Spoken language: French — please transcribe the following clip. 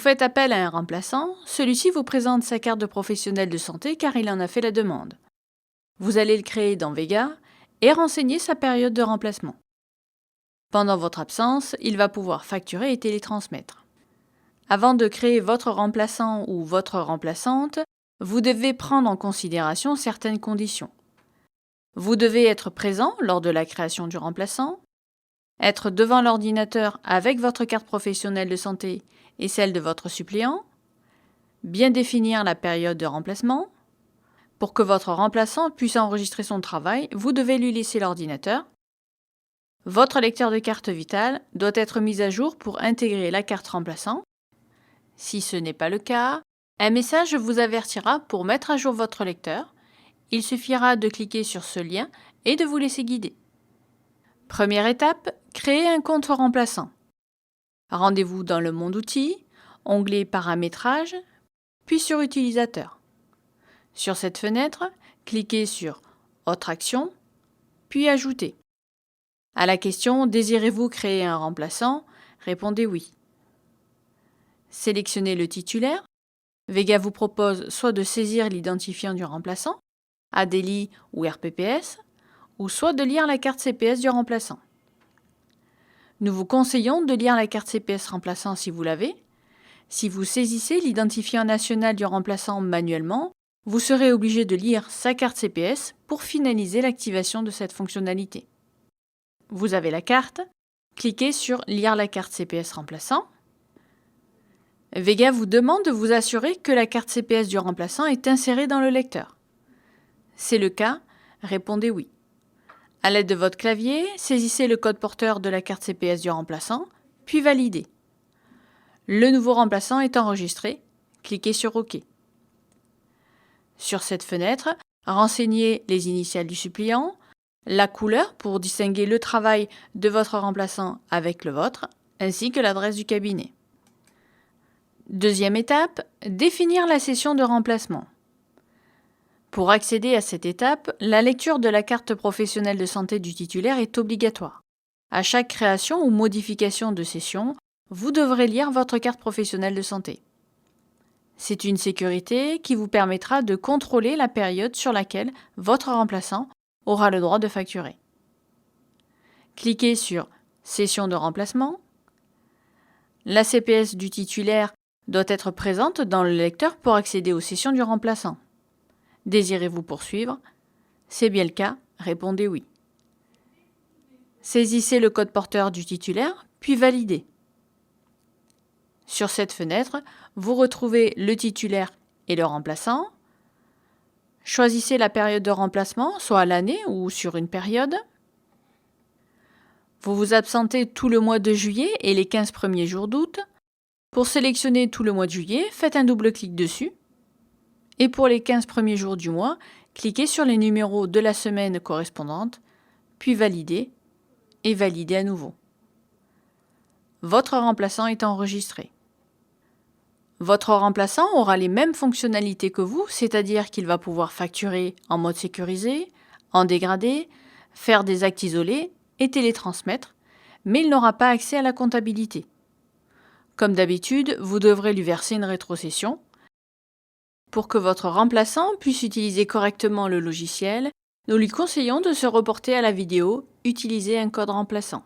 faites appel à un remplaçant, celui-ci vous présente sa carte de professionnel de santé car il en a fait la demande. Vous allez le créer dans Vega et renseigner sa période de remplacement. Pendant votre absence, il va pouvoir facturer et télétransmettre. Avant de créer votre remplaçant ou votre remplaçante, vous devez prendre en considération certaines conditions. Vous devez être présent lors de la création du remplaçant, être devant l'ordinateur avec votre carte professionnelle de santé et celle de votre suppléant, bien définir la période de remplacement. Pour que votre remplaçant puisse enregistrer son travail, vous devez lui laisser l'ordinateur. Votre lecteur de carte vitale doit être mis à jour pour intégrer la carte remplaçant. Si ce n'est pas le cas, un message vous avertira pour mettre à jour votre lecteur. Il suffira de cliquer sur ce lien et de vous laisser guider. Première étape, créer un compte remplaçant. Rendez-vous dans le Monde Outils, onglet Paramétrage, puis sur Utilisateur. Sur cette fenêtre, cliquez sur Autre action, puis Ajouter. À la question « Désirez-vous créer un remplaçant ?», répondez oui. Sélectionnez le titulaire. Vega vous propose soit de saisir l'identifiant du remplaçant, ADELI ou RPPS, ou soit de lire la carte CPS du remplaçant. Nous vous conseillons de lire la carte CPS remplaçant si vous l'avez. Si vous saisissez l'identifiant national du remplaçant manuellement, vous serez obligé de lire sa carte CPS pour finaliser l'activation de cette fonctionnalité. Vous avez la carte, cliquez sur « Lire la carte CPS remplaçant ». Vega vous demande de vous assurer que la carte CPS du remplaçant est insérée dans le lecteur. C'est le cas, répondez oui. À l'aide de votre clavier, saisissez le code porteur de la carte CPS du remplaçant, puis validez. Le nouveau remplaçant est enregistré, cliquez sur OK. Sur cette fenêtre, renseignez les initiales du suppléant, la couleur pour distinguer le travail de votre remplaçant avec le vôtre, ainsi que l'adresse du cabinet. Deuxième étape, définir la session de remplacement. Pour accéder à cette étape, la lecture de la carte professionnelle de santé du titulaire est obligatoire. À chaque création ou modification de session, vous devrez lire votre carte professionnelle de santé. C'est une sécurité qui vous permettra de contrôler la période sur laquelle votre remplaçant aura le droit de facturer. Cliquez sur « Session de remplacement ». La CPS du titulaire doit être présente dans le lecteur pour accéder aux sessions du remplaçant. Désirez-vous poursuivre? C'est bien le cas, répondez oui. Saisissez le code porteur du titulaire, puis validez. Sur cette fenêtre, vous retrouvez le titulaire et le remplaçant. Choisissez la période de remplacement, soit l'année ou sur une période. Vous vous absentez tout le mois de juillet et les 15 premiers jours d'août. Pour sélectionner tout le mois de juillet, faites un double clic dessus. Et pour les 15 premiers jours du mois, cliquez sur les numéros de la semaine correspondante, puis validez et validez à nouveau. Votre remplaçant est enregistré. Votre remplaçant aura les mêmes fonctionnalités que vous, c'est-à-dire qu'il va pouvoir facturer en mode sécurisé, en dégradé, faire des actes isolés et télétransmettre, mais il n'aura pas accès à la comptabilité. Comme d'habitude, vous devrez lui verser une rétrocession. Pour que votre remplaçant puisse utiliser correctement le logiciel, nous lui conseillons de se reporter à la vidéo « Utiliser un code remplaçant ».